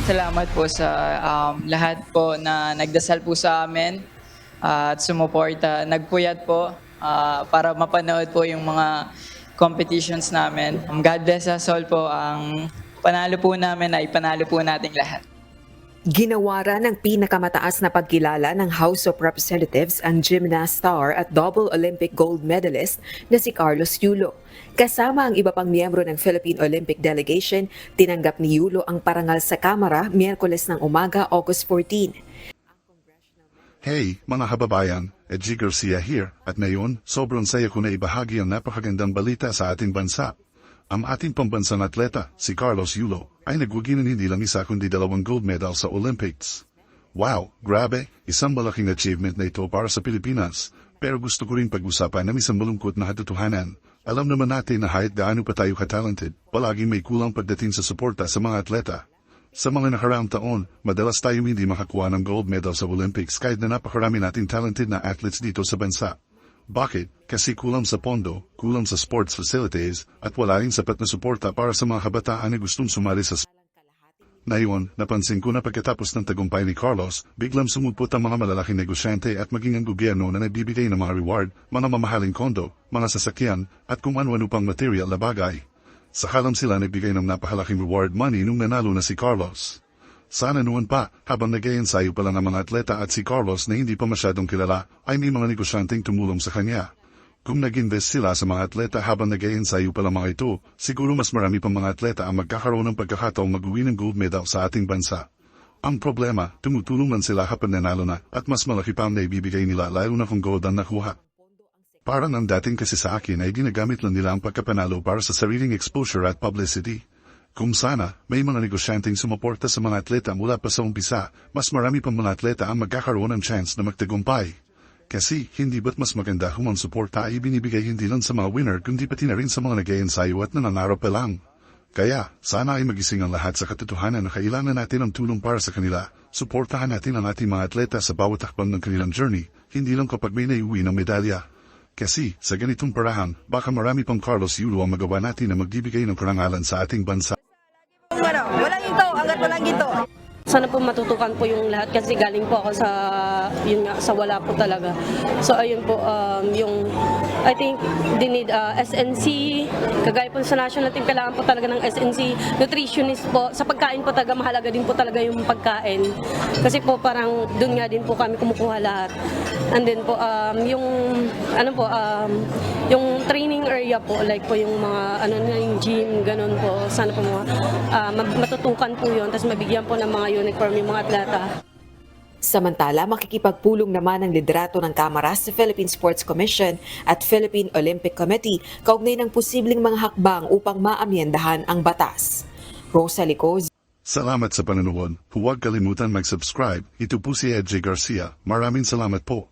salamat po sa lahat po na nagdasal po sa amin at sumuporta. Nagpuyat po para mapanood po yung mga competitions namin. God bless us all po. Ang panalo po namin ay panalo po nating lahat. Ginawaran ng pinakamataas na pagkilala ng House of Representatives ang gymnast star at double Olympic gold medalist na si Carlos Yulo. Kasama ang iba pang miyembro ng Philippine Olympic Delegation, tinanggap ni Yulo ang parangal sa Kamara Miyerkules ng umaga, August 14. Hey, mga kababayan, Edgy Garcia here, at ngayon, sobrang saya ko na ibahagi ang napakagandang balita sa ating bansa. Ang ating pambansang atleta, si Carlos Yulo, ay nagwagi ng hindi lang isa kundi 2 gold medal sa Olympics. Wow, grabe, isang malaking achievement na ito para sa Pilipinas. Pero gusto ko rin pag-usapan ng isang malungkot na katotohanan. Alam naman natin na kahit gaano pa tayo ka-talented, palaging may kulang pagdating sa suporta sa mga atleta. Sa mga nakaraang taon, madalas tayong hindi makakuha ng gold medal sa Olympics kahit na napakarami nating talented na athletes dito sa bansa. Bakit? Kasi kulang sa pondo, kulang sa sports facilities, at wala ring sapat na suporta para sa mga kabataan na gustong sumali sa Ngayon, napansin ko na pagkatapos ng tagumpay ni Carlos, biglang sumupot ang mga malalaking negosyante at maging ang gobyerno na nagbibigay ng mga reward, mga mamahaling kondo, mga sasakyan, at kung ano-ano pang material na bagay. Sakalam sila nagbigay ng napakalaking reward money nung nanalo na si Carlos. Sana noon pa, habang nag-iensayo pa lang ang mga atleta at si Carlos na hindi pa masyadong kilala, ay may mga negosyanteng tumulong sa kanya. Kung nag-invest sila sa mga atleta habang nag-iensayo pa lang mga ito, siguro mas marami pang mga atleta ang magkakaroon ng pagkakataong mag-uwi ng gold medal sa ating bansa. Ang problema, tumutulong man sila kapag nanalo na, at mas malaki pa ang naibibigay nila lalo na kung gold ang nakuha. Parang ang dating kasi sa akin ay ginagamit lang nila ang pagkapanalo para sa sariling exposure at publicity. Kung sana, may mga negosyanteng sumuporta sa mga atleta mula pa sa umpisa, mas marami pang mga atleta ang magkakaroon ng chance na magtagumpay. Kasi, hindi ba't mas maganda kung ang suporta ay binibigay hindi lang sa mga winner kundi pati na rin sa mga nag-iensayo at nanangarap pa lang. Kaya, sana ay magising ang lahat sa katotohanan na kailangan natin ang tulong para sa kanila. Suportahan natin ang ating mga atleta sa bawat hakbang ng kanilang journey, hindi lang kapag may naiuwi ng medalya. Kasi, sa ganitong parahan, baka marami pang Carlos Yulo ang magawa natin na magbibigay ng karangalan sa ating bansa. Walang ginto, hanggat walang ginto. Sana po matutukan po yung lahat kasi galing po ako sa yun nga sa wala po talaga. So ayun po yung I think they need SNC, kagaya po sa national team kailangan po talaga ng SNC, nutritionist po. Sa pagkain po talaga mahalaga din po talaga yung pagkain. Kasi po parang doon nga din po kami kumukuha lahat. And then po yung ano po yung training area po like po yung mga ano na yung gym ganun po. Sana po matutukan po yun tapos mabigyan po ng mga uniform yung mga atleta. Samantala, makikipagpulong naman ang liderato ng Kamara sa Philippine Sports Commission at Philippine Olympic Committee kaugnay ng posibleng mga hakbang upang maamyendahan ang batas. Rosa Licoz. Salamat sa panonood. Huwag kalimutan mag-subscribe. Ito po si Edgy Garcia. Maraming salamat po.